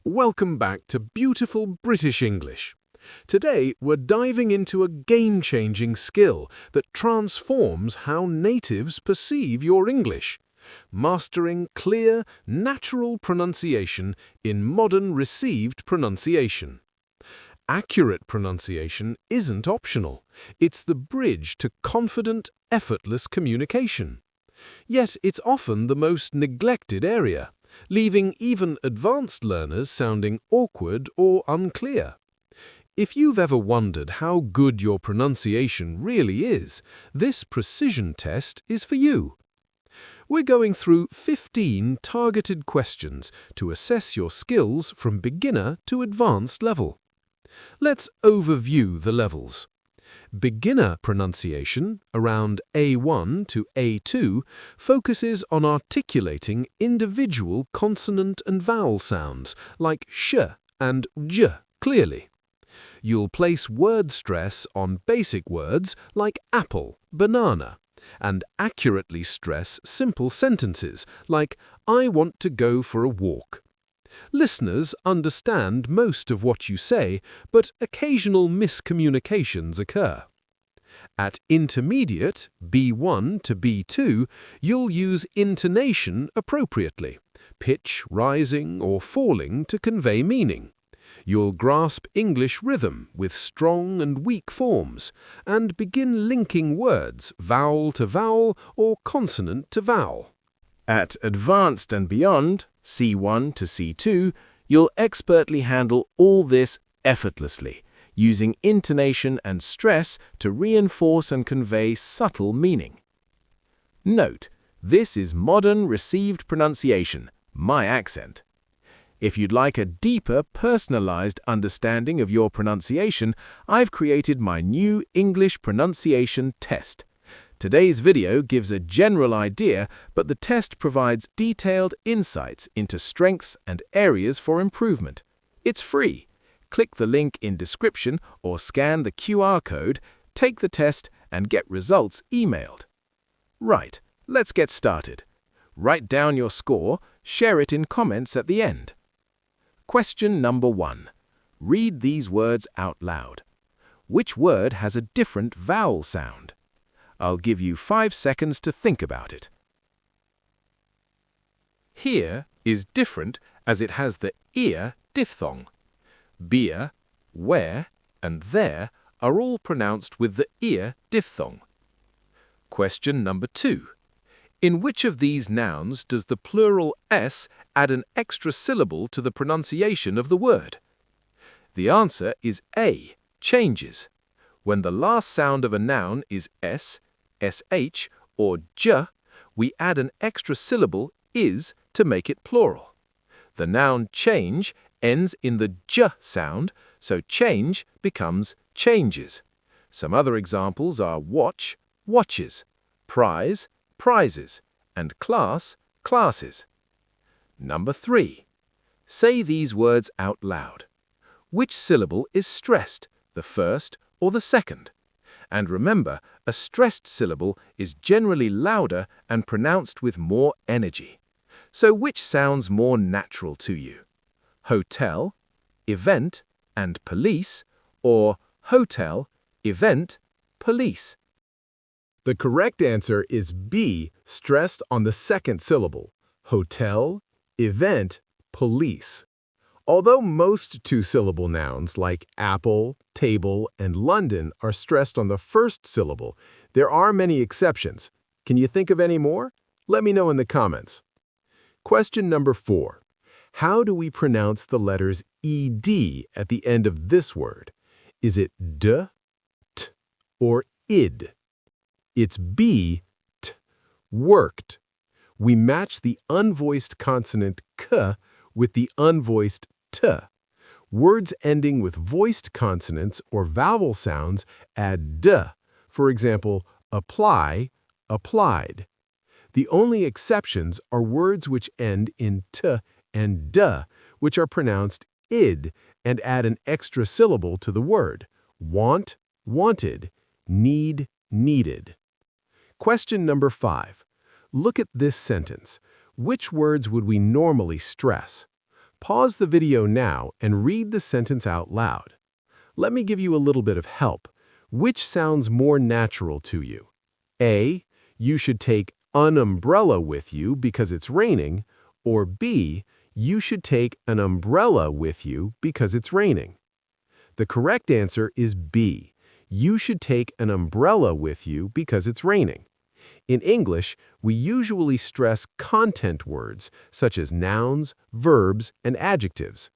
Welcome back to beautiful British English. Today, we're diving into a game-changing skill that transforms how natives perceive your English, mastering clear, natural pronunciation in modern received pronunciation. Accurate pronunciation isn't optional. It's the bridge to confident, effortless communication. Yet it's often the most neglected area, leaving even advanced learners sounding awkward or unclear. If you've ever wondered how good your pronunciation really is, this precision test is for you. We're going through 15 targeted questions to assess your skills from beginner to advanced level. Let's overview the levels. Beginner pronunciation, around A1 to A2, focuses on articulating individual consonant and vowel sounds like sh and j clearly. You'll place word stress on basic words like apple, banana, and accurately stress simple sentences like I want to go for a walk. Listeners understand most of what you say, but occasional miscommunications occur. At intermediate, B1 to B2, you'll use intonation appropriately, pitch rising or falling to convey meaning. You'll grasp English rhythm with strong and weak forms, and begin linking words vowel to vowel or consonant to vowel. At advanced and beyond, C1 to C2, you'll expertly handle all this effortlessly, using intonation and stress to reinforce and convey subtle meaning. Note, this is modern received pronunciation, my accent. If you'd like a deeper, personalized understanding of your pronunciation, I've created my new English pronunciation test. Today's video gives a general idea, but the test provides detailed insights into strengths and areas for improvement. It's free. Click the link in description or scan the QR code, take the test, and get results emailed. Right, let's get started. Write down your score, share it in comments at the end. Question number 1. Read these words out loud. Which word has a different vowel sound? I'll give you 5 seconds to think about it. Here is different as it has the ear diphthong. Beer, where, and there are all pronounced with the ear diphthong. Question number 2. In which of these nouns does the plural s add an extra syllable to the pronunciation of the word? The answer is A, changes. When the last sound of a noun is s, sh, or j, we add an extra syllable is to make it plural. The noun change ends in the j sound, so change becomes changes. Some other examples are watch, watches, prize, prizes, and class, classes. Number 3. Say these words out loud. Which syllable is stressed, the first or the second? And remember, a stressed syllable is generally louder and pronounced with more energy. So which sounds more natural to you? Hotel, event, and police, or hotel, event, police? The correct answer is B, stressed on the second syllable, hotel, event, police. Although most two-syllable nouns like apple, table, and London are stressed on the first syllable, there are many exceptions. Can you think of any more? Let me know in the comments. Question number 4. How do we pronounce the letters ed at the end of this word? Is it d, t, or id? It's B, t, worked. We match the unvoiced consonant k with the unvoiced t. Words ending with voiced consonants or vowel sounds add d. For example, apply, applied. The only exceptions are words which end in t and d, which are pronounced id and add an extra syllable to the word. Want, wanted, need, needed. Question number 5. Look at this sentence. Which words would we normally stress? Pause the video now and read the sentence out loud. Let me give you a little bit of help. Which sounds more natural to you? A, you should take an umbrella with you because it's raining, or B, you should take an umbrella with you because it's raining. The correct answer is B. You should take an umbrella with you because it's raining. In English, we usually stress content words such as nouns, verbs, and adjectives.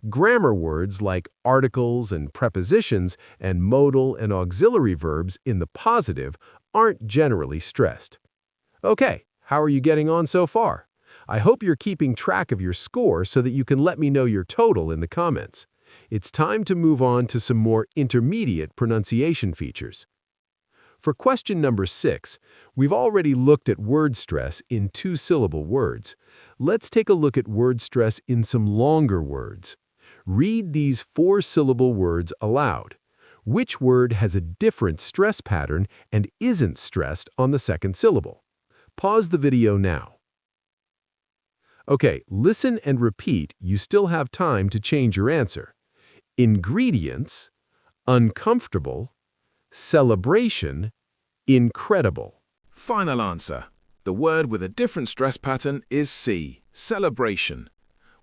Grammar words like articles and prepositions and modal and auxiliary verbs in the positive aren't generally stressed. Okay, how are you getting on so far? I hope you're keeping track of your score so that you can let me know your total in the comments. It's time to move on to some more intermediate pronunciation features. For question number 6, we've already looked at word stress in 2-syllable words. Let's take a look at word stress in some longer words. Read these 4-syllable words aloud. Which word has a different stress pattern and isn't stressed on the second syllable? Pause the video now. Okay, listen and repeat. You still have time to change your answer. Ingredients, uncomfortable, celebration, incredible. Final answer. The word with a different stress pattern is C, celebration.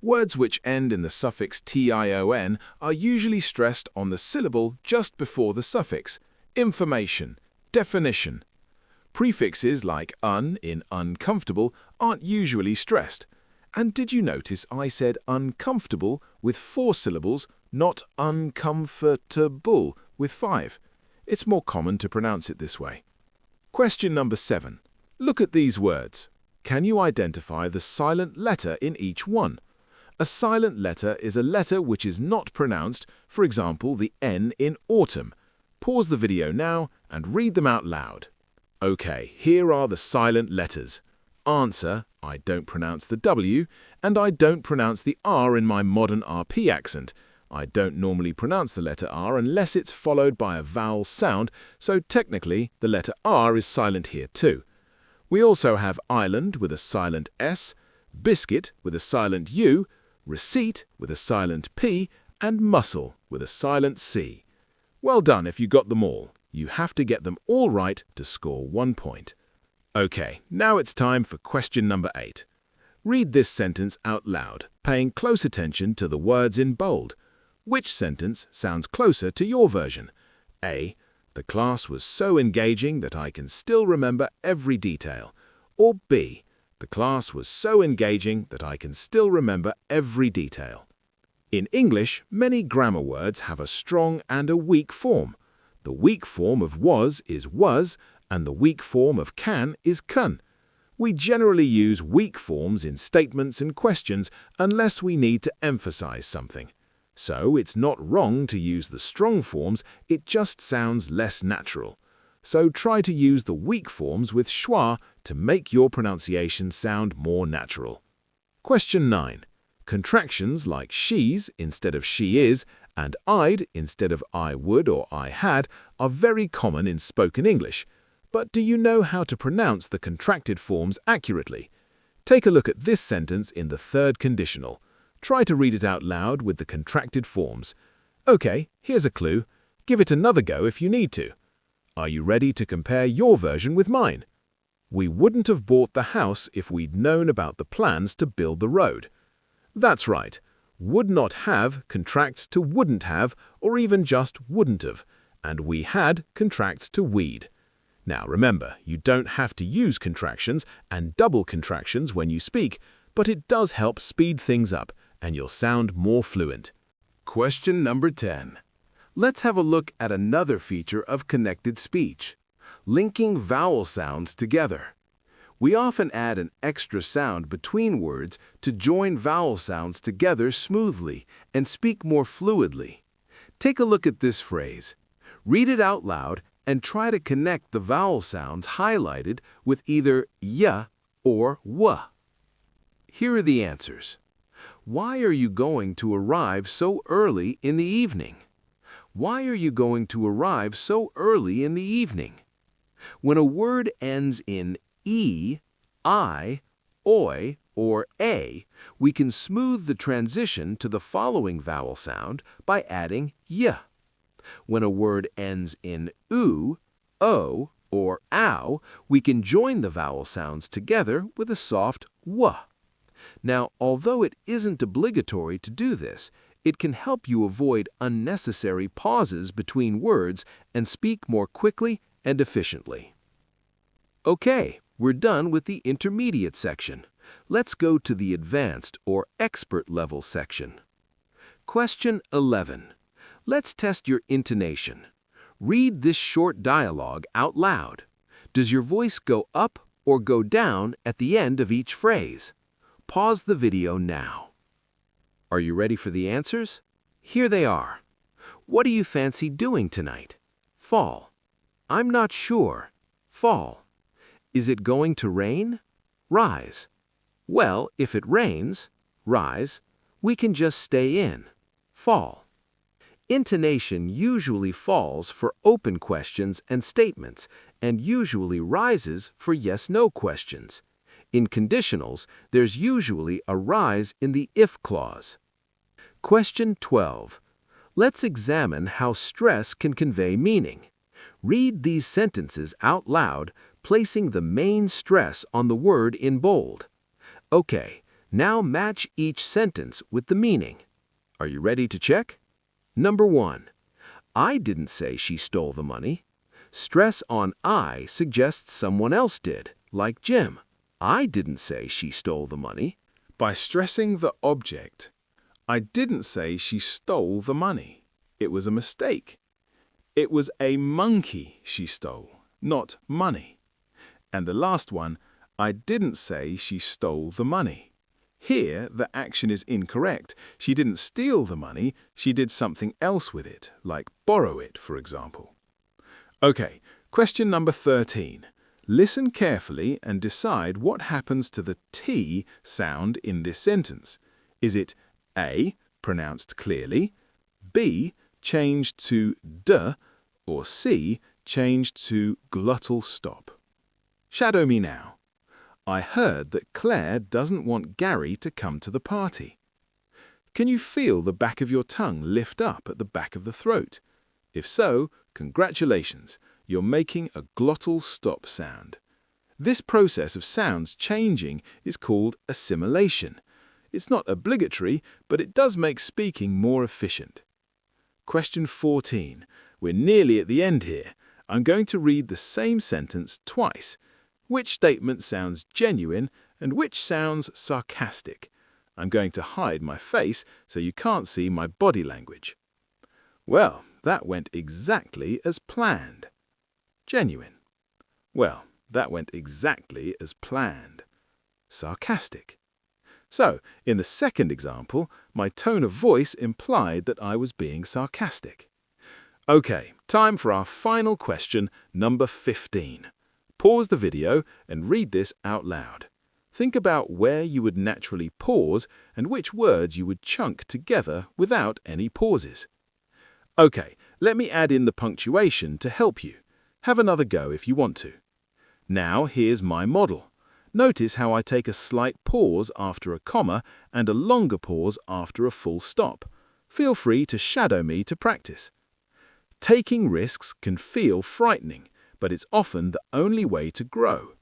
Words which end in the suffix tion are usually stressed on the syllable just before the suffix, information, definition. Prefixes like un in uncomfortable aren't usually stressed. And did you notice I said uncomfortable with 4 syllables, not uncomfortable with 5? It's more common to pronounce it this way. Question number 7. Look at these words. Can you identify the silent letter in each one? A silent letter is a letter which is not pronounced, for example, the N in autumn. Pause the video now and read them out loud. Okay, here are the silent letters. Answer, I don't pronounce the W, and I don't pronounce the R in my modern RP accent. I don't normally pronounce the letter R unless it's followed by a vowel sound, so technically the letter R is silent here too. We also have island with a silent S, biscuit with a silent U, receipt with a silent P, and muscle with a silent C. Well done if you got them all. You have to get them all right to score 1 point. Okay, now it's time for question number 8. Read this sentence out loud, paying close attention to the words in bold. Which sentence sounds closer to your version? A. The class was so engaging that I can still remember every detail. Or B. The class was so engaging that I can still remember every detail. In English, many grammar words have a strong and a weak form. The weak form of was is was, and the weak form of can is can. We generally use weak forms in statements and questions unless we need to emphasize something. So it's not wrong to use the strong forms, it just sounds less natural. So try to use the weak forms with schwa to make your pronunciation sound more natural. Question 9. Contractions like she's instead of she is and I'd instead of I would or I had are very common in spoken English. But do you know how to pronounce the contracted forms accurately? Take a look at this sentence in the third conditional. Try to read it out loud with the contracted forms. Okay, here's a clue. Give it another go if you need to. Are you ready to compare your version with mine? We wouldn't have bought the house if we'd known about the plans to build the road. That's right. Would not have contracts to wouldn't have or even just wouldn't have. And we had contracts to we'd. Now remember, you don't have to use contractions and double contractions when you speak, but it does help speed things up and you'll sound more fluent. Question number 10. Let's have a look at another feature of connected speech, linking vowel sounds together. We often add an extra sound between words to join vowel sounds together smoothly and speak more fluidly. Take a look at this phrase. Read it out loud and try to connect the vowel sounds highlighted with either y or w. Here are the answers. Why are you going to arrive so early in the evening? Why are you going to arrive so early in the evening? When a word ends in e, I, oi, or A, we can smooth the transition to the following vowel sound by adding y. When a word ends in oo, o, or ow, we can join the vowel sounds together with a soft w. Now, although it isn't obligatory to do this, it can help you avoid unnecessary pauses between words and speak more quickly and efficiently. Okay, we're done with the intermediate section. Let's go to the advanced or expert level section. Question 11. Let's test your intonation. Read this short dialogue out loud. Does your voice go up or go down at the end of each phrase? Pause the video now. Are you ready for the answers? Here they are. What do you fancy doing tonight? Fall. I'm not sure. Fall. Is it going to rain? Rise. Well, if it rains, rise, we can just stay in. Fall. Intonation usually falls for open questions and statements and usually rises for yes-no questions. In conditionals, there's usually a rise in the if clause. Question 12. Let's examine how stress can convey meaning. Read these sentences out loud, placing the main stress on the word in bold. Okay, now match each sentence with the meaning. Are you ready to check? Number 1. I didn't say she stole the money. Stress on I suggests someone else did, like Jim. I didn't say she stole the money. By stressing the object, I didn't say she stole the money. It was a mistake. It was a monkey she stole, not money. And the last one, I didn't say she stole the money. Here, the action is incorrect. She didn't steal the money, she did something else with it, like borrow it, for example. Okay, question number 13. Listen carefully and decide what happens to the T sound in this sentence. Is it A, pronounced clearly, B, changed to D, or C, changed to glottal stop? Shadow me now. I heard that Claire doesn't want Gary to come to the party. Can you feel the back of your tongue lift up at the back of the throat? If so, congratulations, you're making a glottal stop sound. This process of sounds changing is called assimilation. It's not obligatory, but it does make speaking more efficient. Question 14. We're nearly at the end here. I'm going to read the same sentence twice. Which statement sounds genuine and which sounds sarcastic? I'm going to hide my face so you can't see my body language. Well, that went exactly as planned. Genuine. Well, that went exactly as planned. Sarcastic. So, in the second example, my tone of voice implied that I was being sarcastic. Okay, time for our final question, number 15. Pause the video and read this out loud. Think about where you would naturally pause and which words you would chunk together without any pauses. Okay, let me add in the punctuation to help you. Have another go if you want to. Now here's my model. Notice how I take a slight pause after a comma and a longer pause after a full stop. Feel free to shadow me to practice. Taking risks can feel frightening, but it's often the only way to grow.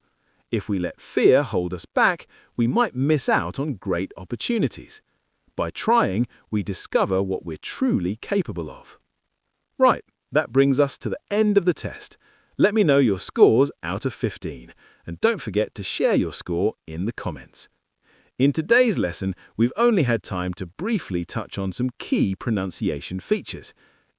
If we let fear hold us back, we might miss out on great opportunities. By trying, we discover what we're truly capable of. Right, that brings us to the end of the test. Let me know your scores out of 15, and don't forget to share your score in the comments. In today's lesson, we've only had time to briefly touch on some key pronunciation features.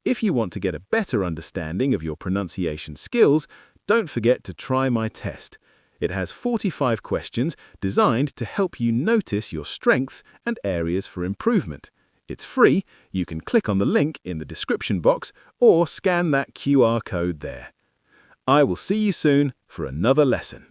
If you want to get a better understanding of your pronunciation skills, don't forget to try my test. It has 45 questions designed to help you notice your strengths and areas for improvement. It's free. You can click on the link in the description box or scan that QR code there. I will see you soon for another lesson.